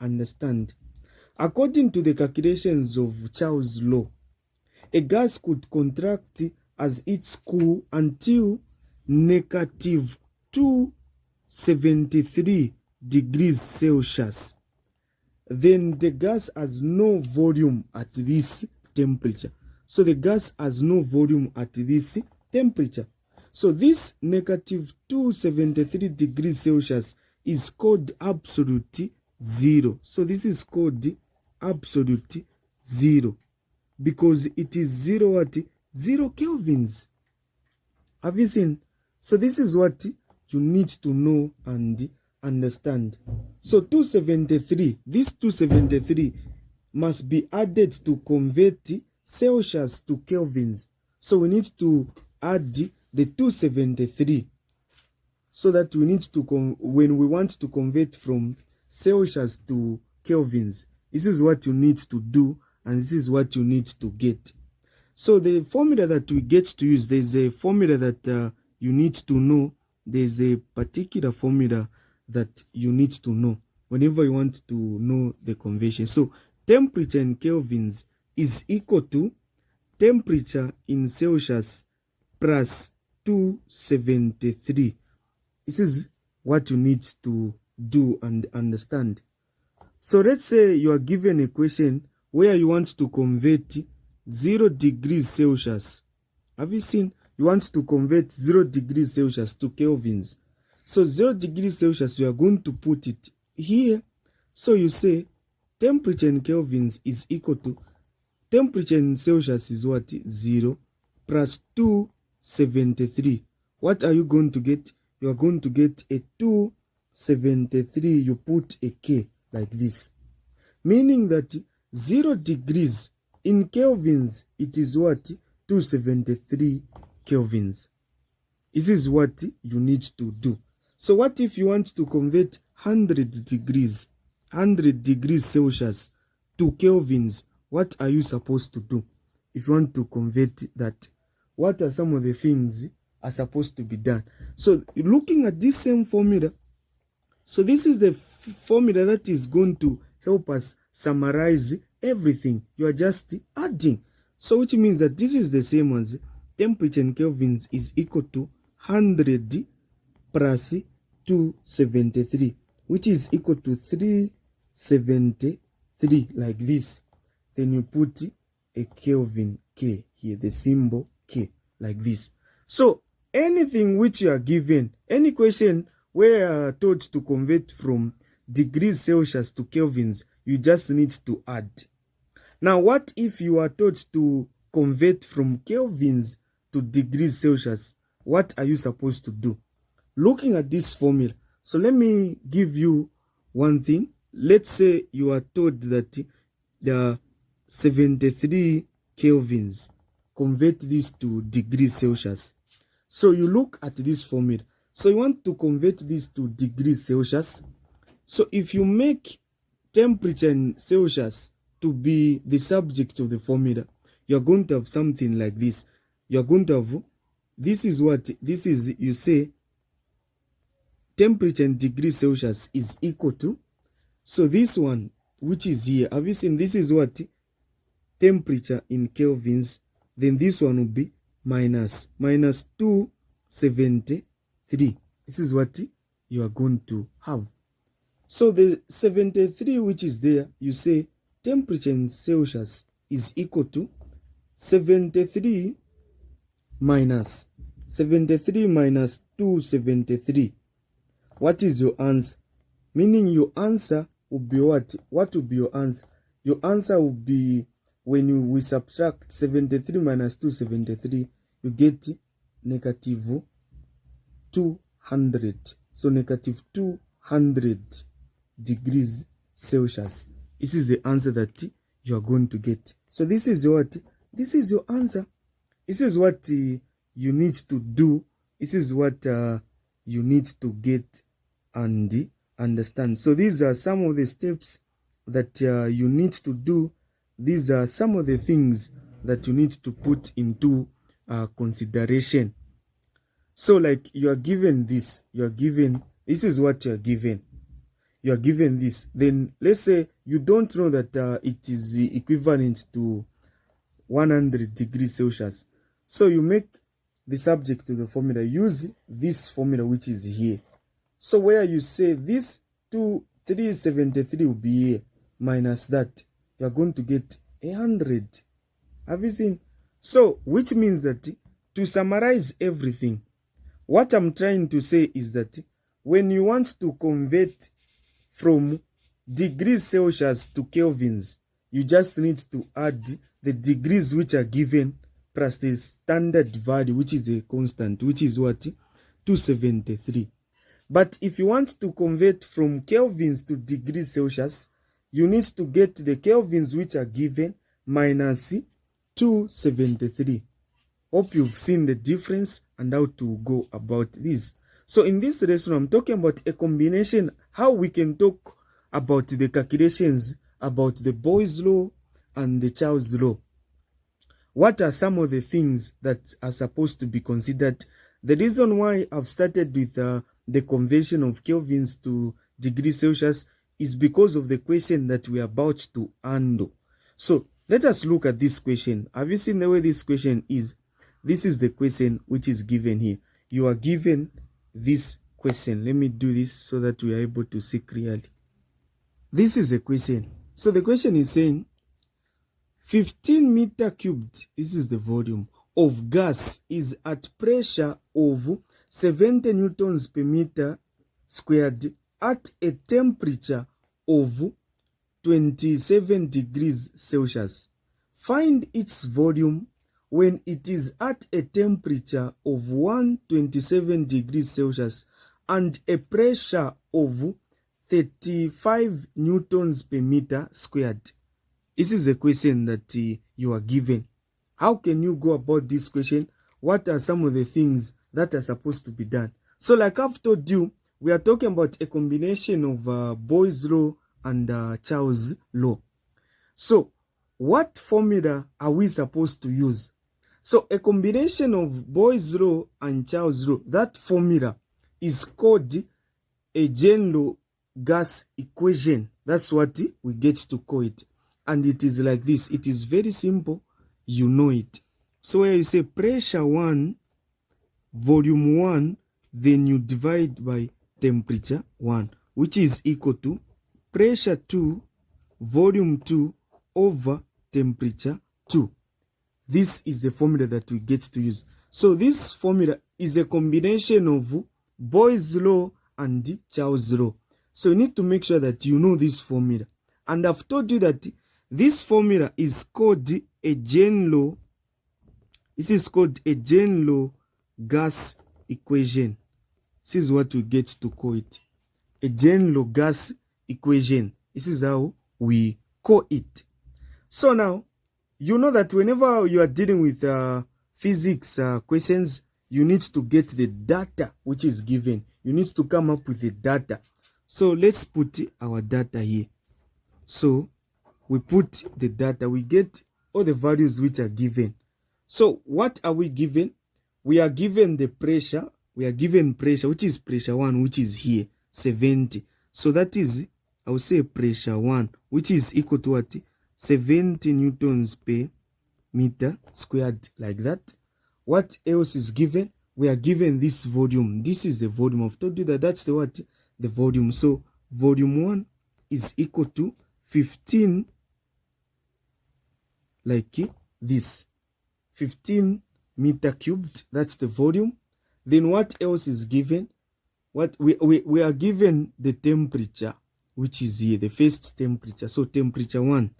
understand. According to the calculations of Charles' law, a gas could contract as it's cool until negative 273 degrees Celsius. Then the gas has no volume at this temperature. So the gas has no volume at this temperature. So this negative 273 degrees Celsius is called absolute zero. So this is called absolute zero because it is zero at 0 kelvins. Have you seen? So this is what you need to know and understand. So 273, this 273 must be added to convert Celsius to kelvins. So we need to add the 273 so that we need to, when we want to convert from Celsius to kelvins, this is what you need to do and this is what you need to get. So the formula that we get to use, there's a formula that you need to know. There's a particular formula that you need to know whenever you want to know the conversion. So temperature in kelvins is equal to temperature in Celsius plus 273. This is what you need to do and understand. So let's say you are given a question where you want to convert 0 degrees Celsius. Have you seen? You want to convert 0 degrees Celsius to kelvins. So 0 degrees Celsius, you are going to put it here. So you say temperature in kelvins is equal to temperature in Celsius is what? 0 plus 273. What are you going to get? You are going to get a 273. You put a K like this. Meaning that 0 degrees in kelvins, it is what? 273 kelvins. This is what you need to do. So what if you want to convert 100 degrees Celsius to kelvins? What are you supposed to do if you want to convert that? What are some of the things are supposed to be done? So looking at this same formula, so this is the formula that is going to help us summarize everything. You are just adding. So which means that this is the same as temperature in kelvins is equal to 100 plus 273, which is equal to 373 like this. Then you put a Kelvin K here, the symbol K like this. So anything which you are given, any question where you are told to convert from degrees Celsius to kelvins, you just need to add. Now what if you are told to convert from kelvins to degrees Celsius? What are you supposed to do? Looking at this formula, so let me give you one thing. Let's say you are told that the 73 kelvins, convert this to degrees Celsius. So you look at this formula. So you want to convert this to degrees Celsius. So if you make temperature in Celsius to be the subject of the formula, you're going to have something like this. You're going to have, this is what, this is, you say, temperature in degrees Celsius is equal to, so this one, which is here, have you seen, this is what, temperature in kelvins, then this one will be minus 273. This is what you are going to have. So the 73 which is there, you say temperature in Celsius is equal to 73 minus 273. What is your answer? Meaning your answer will be what? What will be your answer? Your answer will be, when we subtract 73 minus 273, you get negative 200. So negative 200 degrees Celsius. This is the answer that you are going to get. So this is what? This is your answer. This is what you need to do. This is what you need to get and understand. So these are some of the steps that you need to do. These are some of the things that you need to put into consideration. So like you are given this, this is what you are given. you are given this. Then let's say you don't know that it is equivalent to 100 degrees Celsius. So you make the subject to the formula. Use this formula which is here. So where you say this 373 will be here minus that, you are going to get 100. Have you seen? So which means that to summarize everything, what I'm trying to say is that when you want to convert from degrees Celsius to kelvins, you just need to add the degrees which are given plus the standard value, which is a constant, which is what? 273. But if you want to convert from kelvins to degrees Celsius, you need to get the kelvins which are given minus 273. Hope you've seen the difference and how to go about this. So in this lesson, I'm talking about a combination, how we can talk about the calculations about the Boyle's law and the Charle's law. What are some of the things that are supposed to be considered? The reason why I've started with the conversion of kelvins to degrees Celsius is because of the question that we are about to handle. So let us look at this question. Have you seen the way this question is? This is the question which is given here. You are given this question. Let me do this so that we are able to see clearly. This is a question. So the question is saying 15 meter cubed, this is the volume, of gas is at pressure of 70 newtons per meter squared at a temperature of 27 degrees Celsius. Find its volume when it is at a temperature of 127 degrees Celsius and a pressure of 35 newtons per meter squared. This is a question that you are given. How can you go about this question? What are some of the things that are supposed to be done? So like I've told you, we are talking about a combination of Boyle's law and Charle's law. So what formula are we supposed to use? So a combination of Boyle's law and Charle's law, that formula is called a general gas equation. That's what we get to call it. And it is like this. It is very simple. You know it. So where you say pressure 1, volume 1, then you divide by temperature 1, which is equal to pressure 2, volume 2 over temperature 2. This is the formula that we get to use. So this formula is a combination of Boyle's law and Charle's law. So you need to make sure that you know this formula. And I've told you that this formula is called a general. This is called a general gas equation. This is what we get to call it. A general gas equation. This is how we call it. So now, you know that whenever you are dealing with physics questions, you need to get the data which is given. You need to come up with the data. So let's put our data here. So we put the data. We get all the values which are given. So what are we given? We are given the pressure. We are given pressure, which is pressure 1, which is here, 70. So that is, I will say pressure 1, which is equal to what? 70 newtons per meter squared, like that. What else is given? We are given this volume. This is the volume. I've told you that that's the what? The volume. So volume 1 is equal to 15, like this. 15 meter cubed. That's the volume. Then what else is given? What we are given the temperature, which is here, the first temperature. So temperature 1,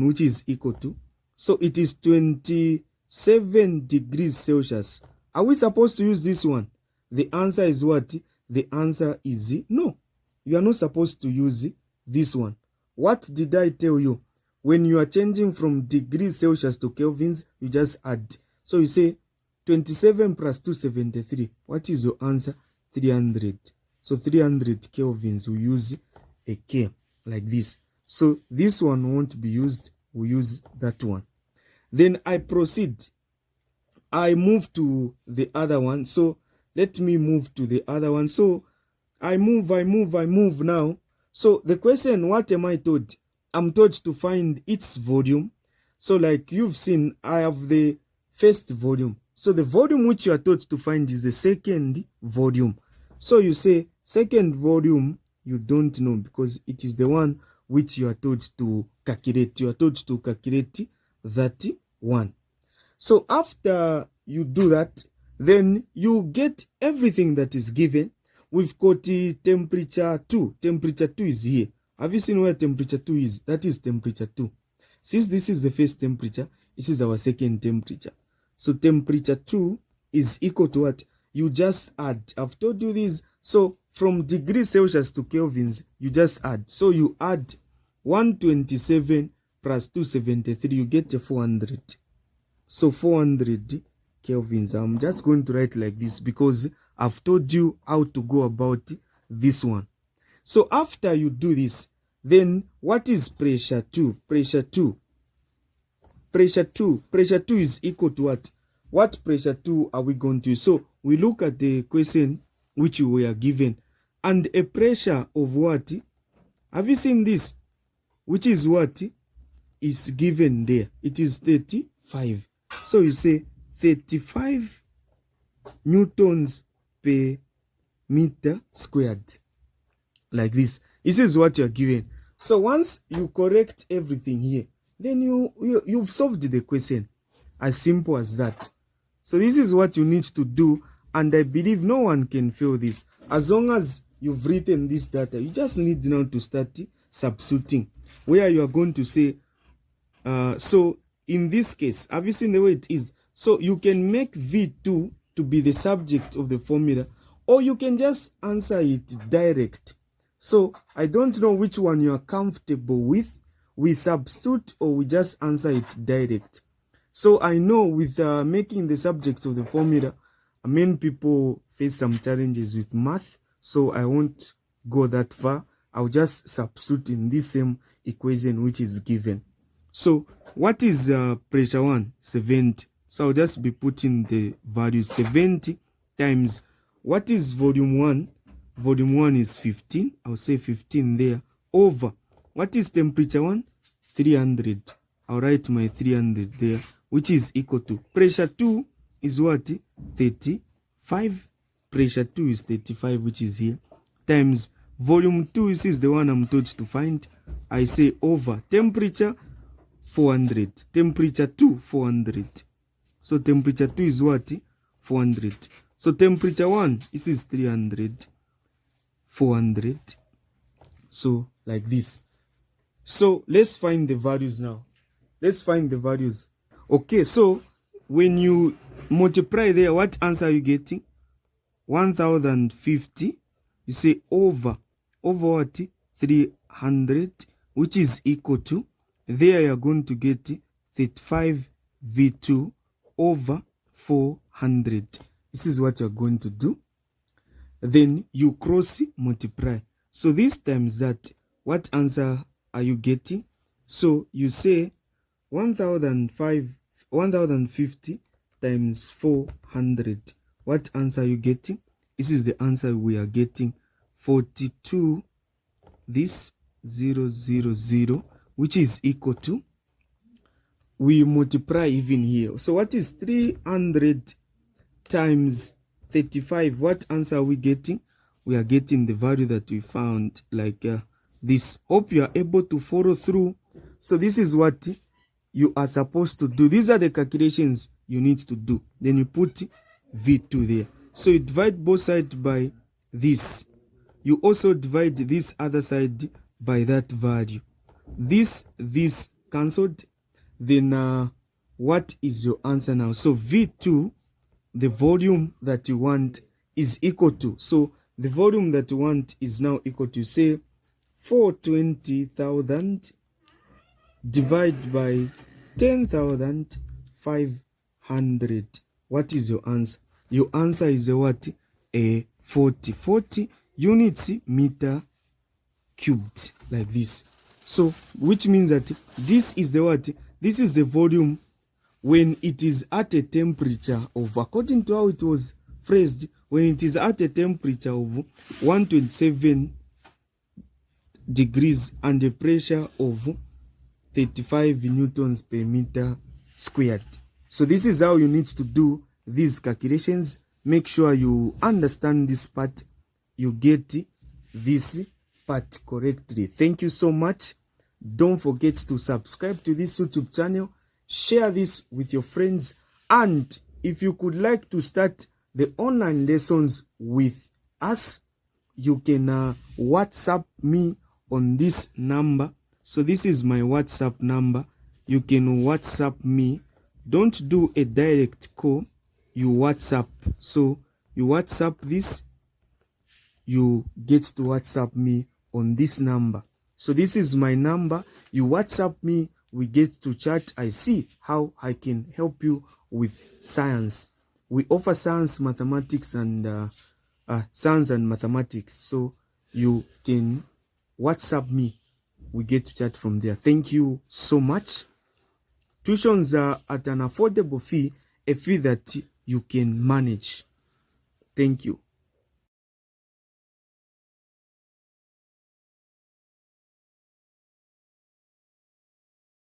which is equal to, so it is 27 degrees Celsius. Are we supposed to use this one? The answer is what? The answer is no. You are not supposed to use this one. What did I tell you? When you are changing from degrees Celsius to kelvins, you just add. So you say 27 plus 273. What is your answer? 300. So 300 kelvins, we use a K like this. So this one won't be used. We use that one. Then I proceed. I move to the other one. So let me move to the other one. So I move now. So the question, what am I told? I'm told to find its volume. So like you've seen, I have the first volume. So the volume which you are told to find is the second volume. So you say second volume, you don't know because it is the one which you are told to calculate. You are told to calculate that one. So after you do that, then you get everything that is given. We've got temperature 2. Temperature 2 is here. Have you seen where temperature 2 is? That is temperature 2. Since this is the first temperature, this is our second temperature. So temperature 2 is equal to what? You just add. I've told you this. So from degrees Celsius to kelvins, you just add. So you add 127 plus 273, you get a 400. So 400 kelvins. I'm just going to write like this because I've told you how to go about this one. So after you do this, then what is pressure 2? Pressure 2 is equal to what? What pressure 2 are we going to use? So we look at the question which we were given, and a pressure of what? Have you seen this? Which is what is given there? It is 35. So you say 35 newtons per meter squared. Like this. This is what you're given. So once you correct everything here, then you've solved the question. As simple as that. So this is what you need to do, and I believe no one can fail this. As long as you've written this data, you just need now to start substituting, where you are going to say, so in this case, have you seen the way it is? So you can make V2 to be the subject of the formula, or you can just answer it direct. So I don't know which one you are comfortable with. We substitute or we just answer it direct. So I know with making the subject of the formula, many people face some challenges with math. So I won't go that far. I'll just substitute in this same equation which is given. So what is pressure 1? 70. So I'll just be putting the value 70 times. What is volume 1? Volume 1 is 15. I'll say 15 there. Over. What is temperature 1? 300. I'll write my 300 there, which is equal to pressure 2 is what? 35. Pressure 2 is 35, which is here. Times volume 2, this is the one I'm told to find. I say over temperature 400. Temperature 2, 400. So temperature 2 is what? 400. So temperature 1, this is 300. 400. So like this. So let's find the values now. Let's find the values. Okay, so when you multiply there, what answer are you getting? 1050. You say over what? 300, which is equal to, there you are going to get 35 V2 over 400. This is what you are going to do. Then you cross multiply. So this times that, what answer are you getting? So you say 1050 times 400. What answer are you getting? This is the answer we are getting. 42, this 000, which is equal to, we multiply even here. So what is 300 times 35? What answer are we getting? We are getting the value that we found, like this. Hope you are able to follow through. So this is what you are supposed to do. These are the calculations you need to do. Then you put V2 there. So you divide both sides by this. You also divide this other side by that value. This cancelled. Then what is your answer now? So V2, the volume that you want, is equal to, so the volume that you want is now equal to, say, 420,000 divided by 10,500. What is your answer? Your answer is a what? A 40 units meter cubed, like this. So which means that this is the what? This is the volume when it is at a temperature of, according to how it was phrased when it is at a temperature of 127 degrees and a pressure of 35 newtons per meter squared. So this is how you need to do these calculations. Make sure you understand this part, you get this part correctly. Thank you so much. Don't forget to subscribe to this YouTube channel, share this with your friends, and if you could like to start the online lessons with us, you can WhatsApp me on this number. So this is my WhatsApp number. You can WhatsApp me. Don't do a direct call, you WhatsApp. So you WhatsApp this, you get to WhatsApp me on this number. So this is my number. You WhatsApp me, we get to chat. I see how I can help you with science. We offer science, mathematics, and science and mathematics. So you can WhatsApp me. We get to chat from there. Thank you so much. Tuitions are at an affordable fee, a fee that you can manage. Thank you.